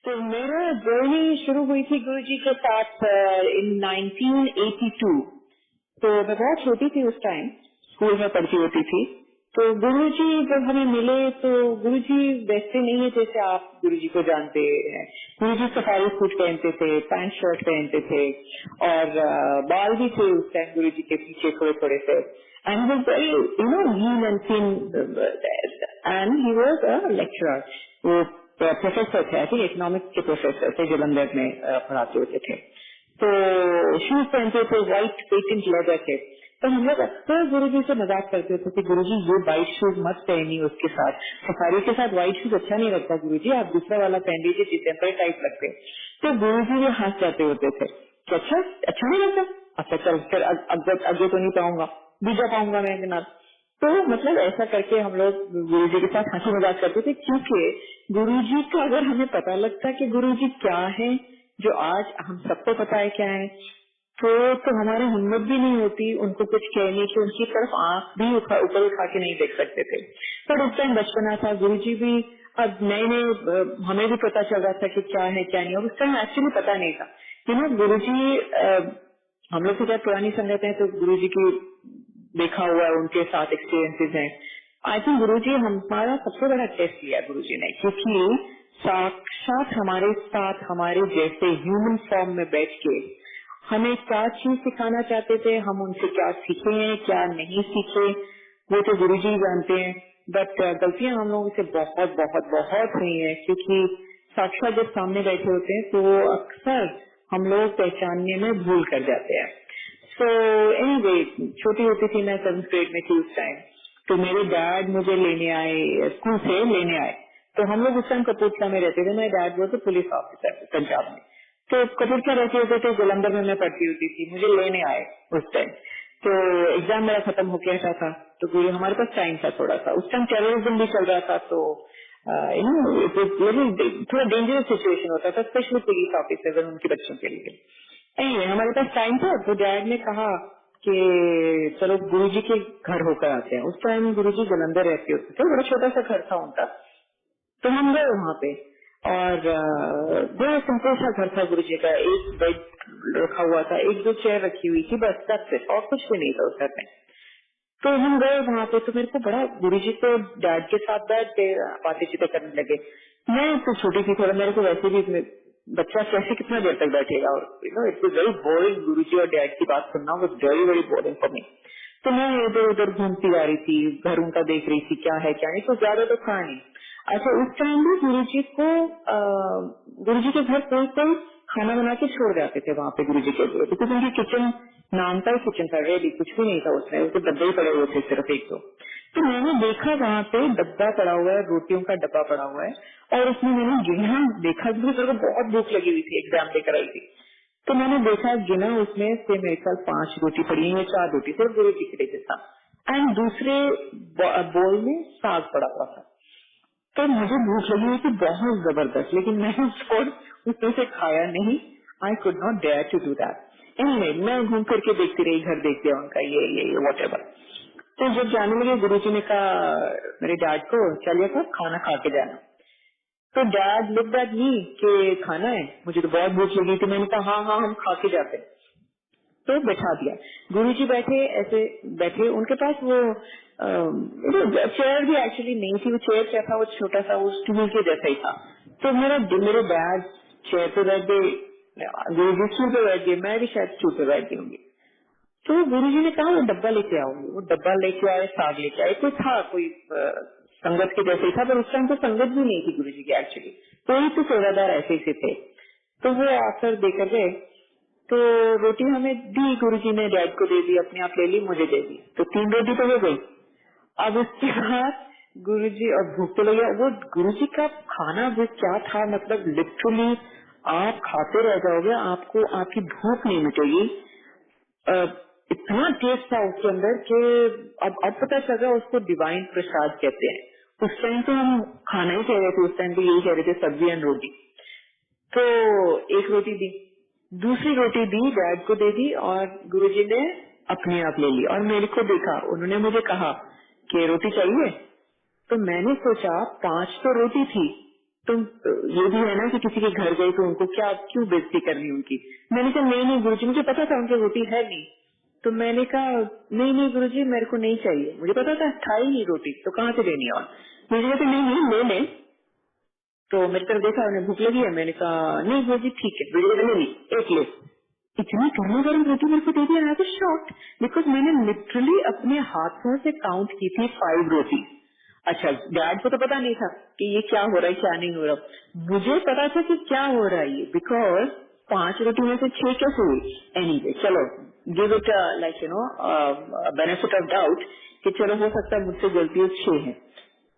तो मेरा जर्नी शुरू हुई थी गुरुजी के साथ इन 1982। तो मैं बहुत छोटी थी उस टाइम, स्कूल में पढ़ती होती थी। तो गुरुजी जब हमें मिले तो गुरुजी वैसे नहीं है जैसे आप गुरुजी को जानते हैं। गुरुजी सफारी सूट पहनते थे, पैंट शर्ट पहनते थे और बाल भी थे उस टाइम गुरुजी के पीछे थोड़े थोड़े से। And he was very lean and thin and he was a lecturer. वो प्रोफेसर थे, आई थिंक इकोनॉमिक्स के प्रोफेसर थे, जलंधर में पढ़ाते होते थे। तो शूज पहनते थे, व्हाइट पेटेंट लेदर के। तो हम लोग अक्सर गुरुजी से मजाक करते थे कि गुरुजी ये व्हाइट शूज मत पहनिए उसके साथ, सफारी के साथ व्हाइट शूज अच्छा नहीं लगता गुरुजी, आप दूसरा वाला पहन लीजिए डिसेंबर टाइप लगते। तो गुरुजी भी हंस जाते होते थे कि अच्छा नहीं लगता, अच्छा चल फिर आगे तो नहीं पाऊंगा, बीजा पाऊंगा मैं बिना। तो मतलब ऐसा करके हम लोग गुरुजी के साथ हंसी मजाक करते थे, क्योंकि गुरुजी का अगर हमें पता लगता कि गुरुजी क्या है जो आज हम सबको पता है क्या है, तो हमारी हिम्मत भी नहीं होती उनको कुछ कहने की, उनकी तरफ आंख भी ऊपर उठा के नहीं देख सकते थे। पर उस टाइम बचपना था, गुरुजी भी अब नए नए हमें भी पता चल रहा था कि क्या है क्या नहीं, और उस टाइम एक्चुअली पता नहीं था। गुरुजी हम लोग तो जब पुरानी संगत है तो गुरुजी की देखा हुआ है, उनके साथ एक्सपीरियंसेस हैं। आई थिंक गुरुजी हमारा सबसे बड़ा टेस्ट लिया गुरुजी ने, क्योंकि साक्षात हमारे साथ हमारे जैसे ह्यूमन फॉर्म में बैठ के हमें क्या चीज सिखाना चाहते थे, हम उनसे क्या सीखे हैं क्या नहीं सीखे, वो तो गुरुजी ही जानते हैं। बट गलतियां हम लोगों से बहुत बहुत बहुत हुई है, क्योंकि साक्षात जब सामने बैठे होते हैं तो वो अक्सर हम लोग पहचानने में भूल कर जाते हैं। सो एनीवे, छोटी होती थी मैं, 7th ग्रेड में थी उस टाइम। तो मेरे डैड मुझे लेने आए, स्कूल से लेने आए। तो हम लोग उस टाइम कपूरथला में रहते थे, मेरे डैड वो तो पुलिस ऑफिसर पंजाब में। तो कपूरथला रहते होते थे, जलंधर में मैं पढ़ती होती थी, मुझे लेने आए उस टाइम। तो एग्जाम मेरा खत्म होके आता था, तो हमारे पास टाइम था थोड़ा सा। उस टाइम टेररिज्म भी चल रहा था, तो थोड़ा डेंजरस सिचुएशन होता था, स्पेशली पुलिस ऑफिसर्स और उनके बच्चों के लिए। एनीवे, हमारे पास टाइम था, तो डैड ने कहा कि चलो गुरुजी के घर होकर आते हैं। उस टाइम गुरुजी जलंधर रहते होते थे, बड़ा छोटा सा घर था उनका। तो हम गए वहाँ पे, और बड़ा सिंपल सा घर था गुरुजी का। एक बेड रखा हुआ था, एक दो चेयर रखी हुई थी, बस तक और कुछ भी नहीं था उस घर में। तो हम गए वहाँ पे, तो मेरे को बड़ा गुरुजी तो डैड के साथ बैठ के बातें चीतें करने लगे। मैं तो छोटी थी थोड़ा, मेरे को वैसे भी बच्चा कैसे कितना देर तक बैठेगा, और इट वाज वेरी बोरिंग। गुरुजी और डैड की बात सुनना was very very boring for me. तो मैं इधर उधर घूमती जा रही थी, घर उनका देख रही थी क्या है क्या नहीं, तो ज्यादा तो था नहीं। अच्छा, उस टाइम भी गुरुजी के घर कोई कोई खाना बना के छोड़ जाते थे वहाँ पे गुरुजी के लिए, बिकॉज उनकी किचन नाम का किचन था, रेडी कुछ भी नहीं था उसमें, उसके डब्बे ही पड़े हुए थे सिर्फ एक दो। तो मैंने देखा वहाँ पे डब्बा पड़ा हुआ है, रोटियों का डब्बा पड़ा हुआ है, और उसमें मैंने गिना, देखा कि मेरे को बहुत भूख लगी हुई थी, एग्जाम देकर आई थी। तो मैंने देखा, गिना, उसमें से मेरे ख्याल 5 रोटी पड़ी है, 4 रोटी सिर्फ गुरुजी के लिए था, एंड दूसरे बोल में साग पड़ा हुआ था। तो मुझे भूख लगी हुई थी बहुत जबरदस्त, लेकिन मैंने उसको उसमें से खाया नहीं। I could not dare to do that. Anyway, मैं घूम करके देखती रही, घर देख दिया उनका, ये व्हाटएवर। तो जब जाने लगे, गुरुजी ने कहा मेरे डैड को, चलिए साहब खाना खा के जाना। तो डैड लुक्ड एट मी कि खाना है, मुझे तो बहुत भूख लगी थी। मैंने कहा हाँ हाँ हम खा के जाते हैं। तो बैठा दिया। गुरुजी बैठे, ऐसे बैठे, उनके पास वो चेयर भी एक्चुअली नहीं थी, वो चेयर क्या था, वो छोटा सा वो स्टूल के जैसा ही था। तो मेरे डैड चेयर पे बैठ गए, गुरुजी स्टूल पे बैठ गए, मैं भी शायद स्टूल पे बैठ गई होंगी। तो गुरुजी ने कहा वो डब्बा लेके आओगे, वो डब्बा लेके आए, साग लेके आए, कोई था कोई संगत के जैसे ही था, पर उस टाइम तो संगत भी नहीं थी गुरुजी की एक्चुअली, कोई तो सेवादार ऐसे ही थे। तो वो आकर देकर गए, तो रोटी हमें दी, गुरुजी ने डैड को दे दी, अपने आप ले ली, मुझे दे दी, तो 3 रोटी तो हो गई। अब उसके बाद गुरुजी, और भूख तो लगी, वो गुरुजी का खाना वो क्या था, मतलब लिटरली आप खाते रह जाओगे, आपको आपकी भूख नहीं मिटेगी। इतना टेस्ट था उसके अंदर कि अब पता चल रहा उसको डिवाइन प्रसाद कहते हैं। उस टाइम तो हम खाना ही कह रहे थे, उस टाइम तो यही कह रहे थे, सब्जी एंड रोटी। तो एक रोटी दी, दूसरी रोटी दी, डैड को दे दी, और गुरुजी ने अपने आप ले ली, और मेरे को देखा, उन्होंने मुझे कहा कि रोटी चाहिए। तो मैंने सोचा 5 तो रोटी थी, तो ये भी है ना कि किसी के घर गई तो उनको क्या क्यों बेइज्जती करनी उनकी। मैंने कहा नहीं गुरुजी, मुझे पता था उनकी रोटी है नहीं, तो मैंने कहा नहीं गुरुजी मेरे को नहीं चाहिए, मुझे पता था ही नहीं रोटी, तो कहाँ से देनी। और मुझे कहते नहीं ले ले, तो मेरी तरफ देखा, उन्हें भूख लगी है, मैंने कहा नहीं गुरुजी ठीक है, मुझे ले ली एक ले। इतनी गर्मा गर्म रोटी मेरे को दे दिया। आई वाज शॉक्ड बिकॉज मैंने लिटरली अपने हाथों से काउंट की थी 5 रोटी। अच्छा, डैड को तो पता नहीं था कि ये क्या हो रहा है क्या नहीं हो रहा, मुझे पता था कि क्या हो रहा है ये, बिकॉज 5 रोटी में से 6 कैसे हुई। एनीवे चलो, give it like benefit of doubt कि चलो हो सकता है मुझसे गलती 6 है।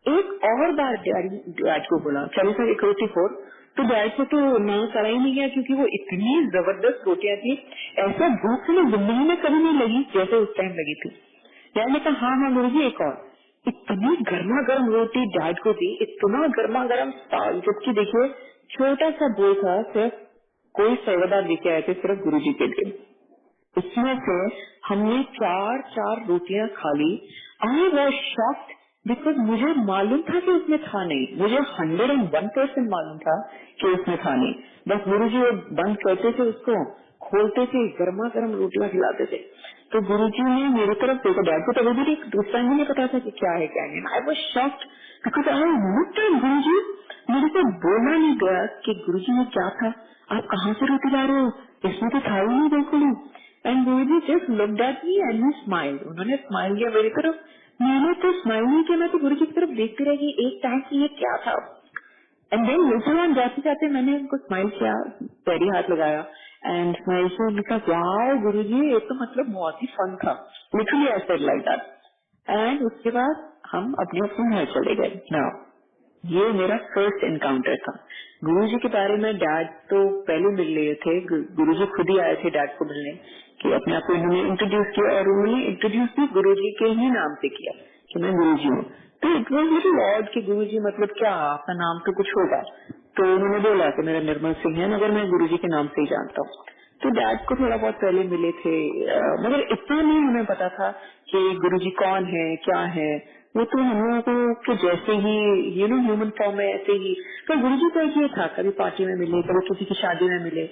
एक और बार डैड को बोला चलो सर एक रोटी फोड़, तो डैड को तो ना करा ही नहीं गया क्योंकि वो इतनी जबरदस्त रोटियां थी, ऐसा भूख में जिंदगी में कभी नहीं लगी जैसे उस टाइम लगी थी। डैड ने कहा हाँ गुरुजी एक और। इतनी गर्मा गर्म रोटी डैड को दी, इतना गर्मा गर्म साग, जबकि देखिए छोटा सा बोल था, सिर्फ कोई सेवादार लेके आए थे सिर्फ गुरुजी के लिए। इसमें से हमने 4 रोटियां खा ली। आई वॉज शॉक्ड बिकॉज मुझे मालूम था कि उसमें था नहीं, मुझे 101% मालूम था कि उसमें था नहीं। बस गुरुजी वो बंद करते थे, उसको खोलते थे, गर्मा गर्म रोटियां खिलाते थे। तो गुरुजी ने मेरी तरफ देखा, डैड को तो अभी भी उस टाइम नहीं पता था कि क्या है क्या नहीं। I was shocked because I looked at Guruji, मेरे को बोलना नहीं गया कि गुरुजी ये क्या था, आप कहाँ से रोटी ला रहे हो, इसमें तो था ही नहीं बिल्कुल। And Guruji just looked at me and he smiled, उन्होंने स्माइल किया मेरी तरफ। मैंने तो स्माइल नहीं किया, मैं तो गुरुजी की तरफ देखती रह गई एक टाइम की ये क्या था। एंड देन मुसलमान जाते जाते मैंने उनको स्माइल किया, पैरी हाथ लगाया एंड स्माइल से उनका वाह गुरुजी ये तो मतलब बहुत ही फन था, literally I said like that. And उसके बाद हम अपने अपने घर चले गए। नाउ ये मेरा फर्स्ट एनकाउंटर था। गुरुजी के बारे में डैड तो पहले मिल रहे थे, गुरुजी खुद ही आए थे डैड को मिलने, कि अपने आप को इन्होंने इंट्रोड्यूस किया और उन्होंने इंट्रोड्यूस भी गुरुजी के ही नाम से किया कि मैं गुरुजी हूँ। तो इट वॉज लिटिल ऑड कि गुरुजी मतलब क्या, आपका नाम तो कुछ होगा। तो उन्होंने बोला कि मेरा निर्मल सिंह है, मगर मैं गुरुजी के नाम से ही जानता हूँ। तो डैड को थोड़ा बहुत पहले मिले थे, मगर इतना नहीं हमें पता था कि गुरुजी कौन है क्या है। वो तो हम लोगों को कि जैसे ही ह्यूमन फॉर्म में ऐसे ही। तो गुरुजी को ये था, कभी पार्टी में मिले, कभी किसी की शादी में मिले,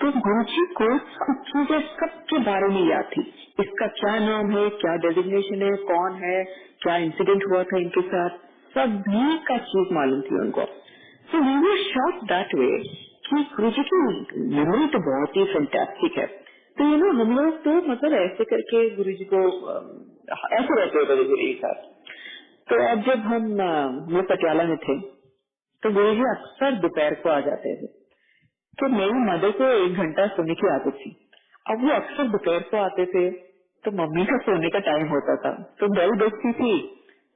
तो गुरुजी को सब चीजें सबके बारे में याद थी, इसका क्या नाम है, क्या डेजिग्नेशन है, कौन है, क्या इंसिडेंट हुआ था इनके साथ, सभी का चीज मालूम थी उनको। So we were shocked that way कि गुरुजी की मेमोरी तो बहुत ही फैंटास्टिक है। तो हम लोग तो मतलब ऐसे करके गुरुजी को ऐसे रहते होते थे गुरुजी के साथ। तो अब जब हम लोग पटियाला में थे तो गुरुजी अक्सर दोपहर को आ जाते थे। तो मेरी मदर को 1 घंटा सोने की आदत थी। अब वो अक्सर दोपहर को आते थे, तो मम्मी का सोने का टाइम होता था, तो बेल बजती थी,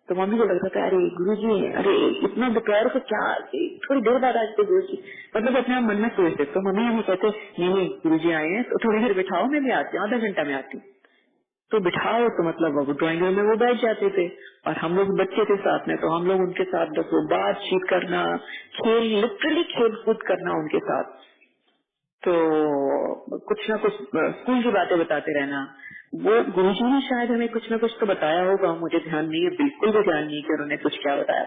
तो मम्मी को लगता था अरे गुरुजी, अरे इतना दोपहर को क्या, थोड़ी देर बाद आते गुरुजी, मतलब अपने आप मन में सोचते। तो मम्मी हमें कहते नहीं गुरुजी आए हैं तो थोड़ी देर बिठाओ, मैं भी आती हूँ, आधा घंटा में आती हूँ। तो बिठाओ तो मतलब अब ड्राइंग रूम में वो बैठ जाते थे और हम लोग बच्चे थे साथ में, तो हम लोग उनके साथ बस वो बातचीत करना, लिटरली खेल कूद करना उनके साथ। तो कुछ ना कुछ स्कूल की बातें बताते रहना। वो गुरुजी ने शायद हमें कुछ ना कुछ तो बताया होगा, मुझे ध्यान नहीं है, बिल्कुल भी ध्यान नहीं कि उन्होंने कुछ क्या बताया।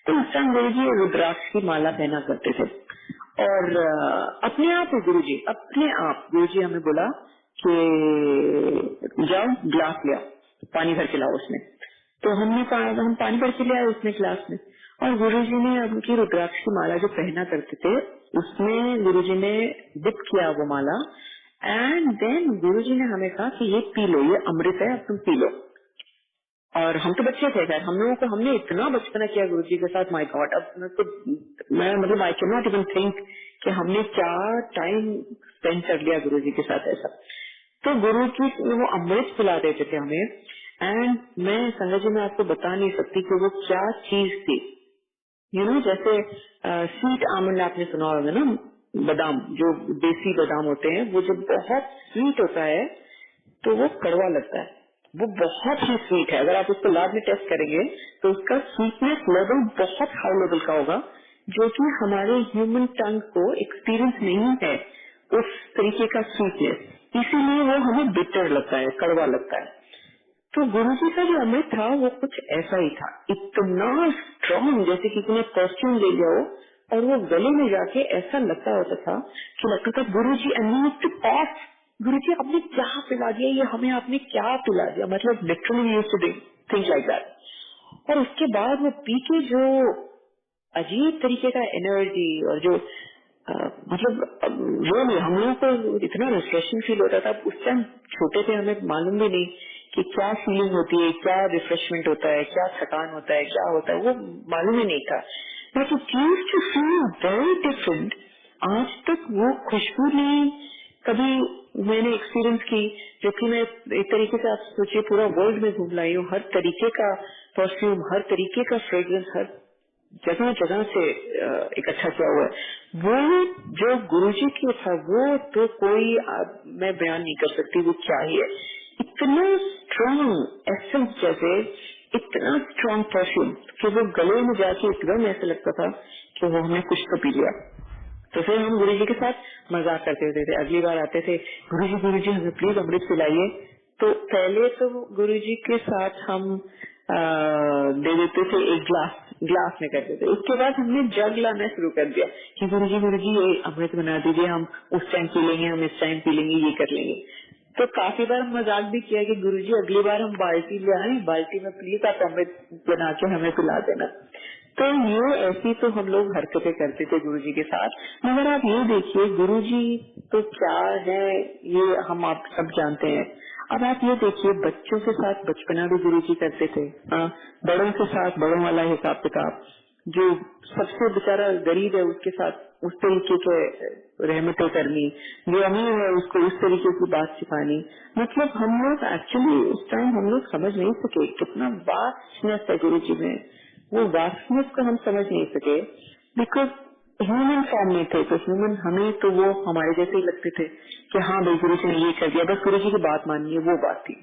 तो उस टाइम गुरुजी रुद्राक्ष की माला पहना करते थे और अपने आप गुरुजी अपने आप गुरुजी हमें बोला कि जाओ गिलास ले आओ, पानी भर के लाओ उसमें। तो हम पानी भर के ले आए उसमें गिलास में, और गुरुजी ने उनकी रुद्राक्ष की माला जो पहना करते थे उसमें गुरुजी ने डिप किया वो माला, एंड देन गुरुजी ने हमें कहा कि ये पी लो, ये अमृत है, अब तुम पी लो। और हम तो बच्चे थे खैर, हम लोगों को हमने इतना बचपना किया गुरुजी के साथ, माय गॉड। अब मैं मतलब I can not even think कि हमने क्या टाइम स्पेंड कर लिया गुरुजी के साथ ऐसा। तो गुरु की वो अमृत पिला देते थे हमें, एंड मैं संगत जी मैं आपको बता नहीं सकती कि वो क्या चीज थी। जैसे स्वीट आमंड आपने सुना होगा ना, बादाम जो देसी बादाम होते हैं, वो जब बहुत स्वीट होता है तो वो कड़वा लगता है, वो बहुत ही स्वीट है। अगर आप उसको लैब में टेस्ट करेंगे तो उसका स्वीटनेस लेवल बहुत हाई लेवल का होगा, जो कि हमारे ह्यूमन टंग को एक्सपीरियंस नहीं है उस तरीके का स्वीटनेस, इसीलिए वो हमें बिटर लगता है, कड़वा लगता है। तो गुरुजी का जो अमृत था वो कुछ ऐसा ही था, इतना स्ट्रॉन्ग, जैसे किसी ने परफ्यूम ले लिया हो और वो गले में जाके ऐसा लगता होता था कि लगता था गुरुजी अनलीस्ट पास, गुरुजी आपने क्या पिला दिया, ये हमें आपने क्या पिला दिया, मतलब literally used to think like that. और उसके बाद वो पी के जो अजीब तरीके का एनर्जी और जो मतलब वो नहीं, हम लोगों को इतना रिफ्रेशिंग फील होता था। उस टाइम छोटे थे, हमें मालूम भी नहीं कि क्या फीलिंग होती है, क्या रिफ्रेशमेंट होता है, क्या थकान होता है, क्या होता है, वो मालूम ही नहीं था। But it used to feel very different. आज तक वो खुशबू नहीं कभी मैंने एक्सपीरियंस की, जबकि मैं एक तरीके से आप सोचिए पूरा वर्ल्ड में घूम लाई हूँ, हर तरीके का परफ्यूम, हर तरीके का फ्रेग्रेंस, हर जगह जगह से इकट्ठा किया हुआ है। वो जो गुरुजी की था वो तो कोई मैं बयान नहीं कर सकती वो क्या ही है। इतना स्ट्रॉन्ग एसेंस, जैसे इतना स्ट्रॉन्ग परफ्यूम कि वो गले में जाके एकदम ऐसा लगता था कि वो हमने कुछ तो पी लिया। तो फिर हम गुरुजी के साथ मजाक करते होते थे, अगली बार आते थे गुरुजी हमें प्लीज अमृत पिलाइए। तो पहले तो गुरुजी के साथ हम दे देते थे एक ग्लास में करते थे। उसके बाद हमने जग लाना शुरू कर दिया कि गुरुजी ये अमृत बना दीजिए, हम उस टाइम पी लेंगे, हम इस टाइम पी लेंगे, ये कर लेंगे। तो काफी बार मजाक भी किया कि गुरुजी अगली बार हम बाल्टी ले आए, बाल्टी में प्लीज आप अमृत बना के हमें पिला देना। तो ये ऐसी तो हम लोग हरकतें करते थे गुरुजी के साथ। मगर आप ये देखिए गुरुजी तो क्या है ये हम आप सब जानते हैं। अब आप ये देखिए बच्चों के साथ बचपना भी गुरुजी करते थे, बड़ों के साथ बड़ों वाला हिसाब किताब, जो सबसे बेचारा गरीब है उसके साथ उस तरीके के रहमतें करनी, जो अमीर है उसको उस तरीके की बात सिखानी। मतलब हम लोग एक्चुअली उस टाइम हम लोग समझ नहीं सके कितना वास्टनेस है गुरुजी में। वो वास्टनेस को हम समझ नहीं सके बिकॉज ह्यूमन फॉर्म में थे, तो ह्यूमन हमें तो वो हमारे जैसे ही लगते थे कि हाँ भाई गुरुजी ने ये कर दिया, बस गुरुजी की बात माननी है, वो बात थी।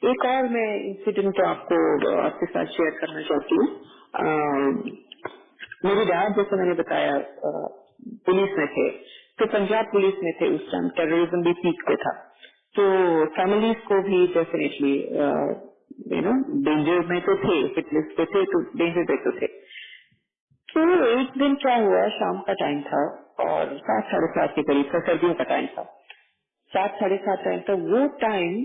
एक और मैं इंसिडेंट आपको आपके साथ शेयर करना चाहती हूँ। मेरे डैड जैसे मैंने बताया पुलिस में थे, तो पंजाब पुलिस में थे, उस टाइम टेररिज्म भी पीक पे था, तो फैमिलीज को भी डेफिनेटली डेंजर में तो थे, फिटनेस पे थे तो डेंजर पे तो थे। तो एक दिन क्या हुआ, शाम का टाइम था और 7-7:30 के करीब था, सर्दियों का टाइम था, 7-7:30 टाइम था। वो टाइम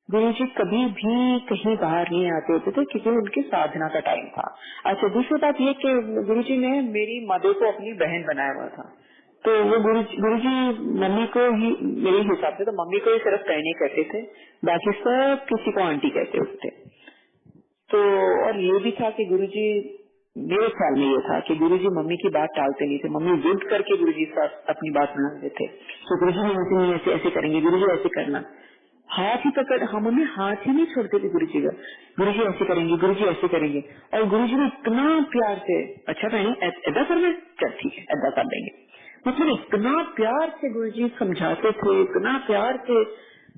गुरुजी कभी भी कहीं बाहर नहीं आते होते थे क्योंकि उनकी साधना का टाइम था। अच्छा, दूसरी बात ये कि गुरुजी ने मेरी मदर को अपनी बहन बनाया हुआ था, तो वो गुरुजी मम्मी को ही, मेरे हिसाब से तो मम्मी को ही सिर्फ कहने कहते थे, बाकी सब किसी को आंटी कहते होते थे। तो और ये भी था कि गुरुजी, मेरे ख्याल में ये था कि गुरुजी मम्मी की बात टालते नहीं थे, मम्मी जिद करके गुरुजी के साथ अपनी बात बनाते थे। तो गुरुजी ने ऐसे ऐसे ऐसे करेंगे, गुरुजी ऐसे करना, हाथ ही पकड़, हम हमें हाथ ही नहीं छोड़ते थे गुरुजी का, गुरुजी ऐसे करेंगे, गुरुजी ऐसे करेंगे। और गुरुजी ने इतना प्यार से, अच्छा बहनी ऐसा करना, चल ठीक है ऐसा कर देंगे, मतलब इतना प्यार से गुरुजी समझाते थे, इतना प्यार से।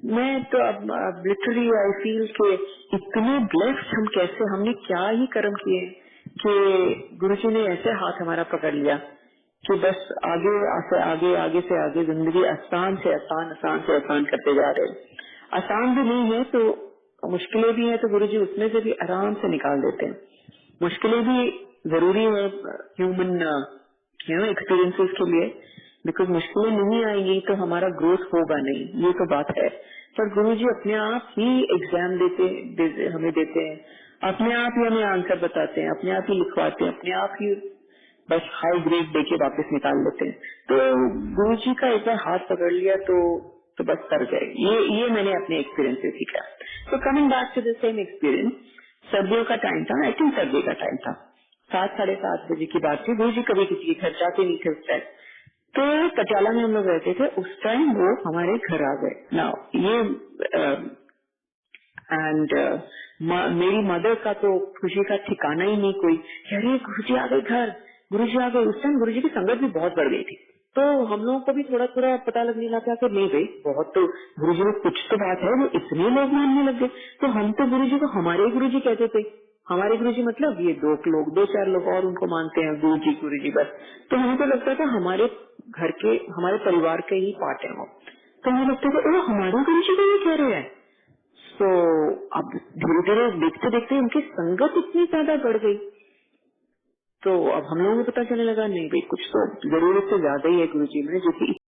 मैं तो अब लिटरली आई फील के इतने ब्लेस्ड हम कैसे, हमने क्या ही कर्म किए कि गुरुजी ने ऐसे हाथ हमारा पकड़ लिया कि बस आगे से आगे, आगे से आगे जिंदगी आसान से आसान, आसान से आसान करते जा रहे हैं। आसान भी नहीं है तो मुश्किलें भी है तो गुरुजी उसमें से भी आराम से निकाल देते हैं। मुश्किलें भी जरूरी है ह्यूमन एक्सपीरियंसेस के लिए, बिकॉज मुश्किलें नहीं आएंगी तो हमारा ग्रोथ होगा नहीं, ये तो बात है। पर गुरुजी अपने आप ही एग्जाम हमें देते हैं, अपने आप ही हमें आंसर बताते हैं, अपने आप ही लिखवाते हैं, अपने आप ही बस हाई ग्रेड देके वापस निकाल लेते हैं। तो गुरुजी का एक बार हाथ पकड़ लिया तो बस कर गए। ये मैंने अपने एक्सपीरियंस से सीखा। तो coming back to the same experience, सर्दियों का टाइम था, आई थिंक सर्दी का टाइम था, 7-7:30 की बात थी। गुरुजी कभी किसी के घर जाते नहीं थे उस टाइम, तो पटियाला में हम लोग रहते थे उस टाइम, वो हमारे घर आ गए ना ये एंड मेरी मदर का तो खुशी का ठिकाना ही नहीं कोई, अरे गुरुजी आ गए घर, गुरुजी आ गए। उस टाइम गुरुजी की संगत भी बहुत बढ़ गई थी, तो हम लोगों को भी थोड़ा थोड़ा पता लगने लगा कि नहीं भाई बहुत तो गुरुजी में कुछ तो बात है, वो इतने लोग मानने लग गए। तो हम तो गुरुजी को हमारे गुरुजी कहते थे, हमारे गुरुजी मतलब ये 2-4 लोग और उनको मानते हैं गुरुजी बस। तो हमें तो लगता था हमारे घर के, हमारे परिवार के ही पार्ट है वो, तो हमें लगता था ओ हमारे गुरुजी को ये कह रहे हैं। तो अब धीरे धीरे देखते देखते उनकी संगत इतनी ज्यादा बढ़ गई तो अब हम लोगों को पता चलने लगा नहीं भाई कुछ तो जरूरत से ज्यादा ही है गुरुजी में, जो कि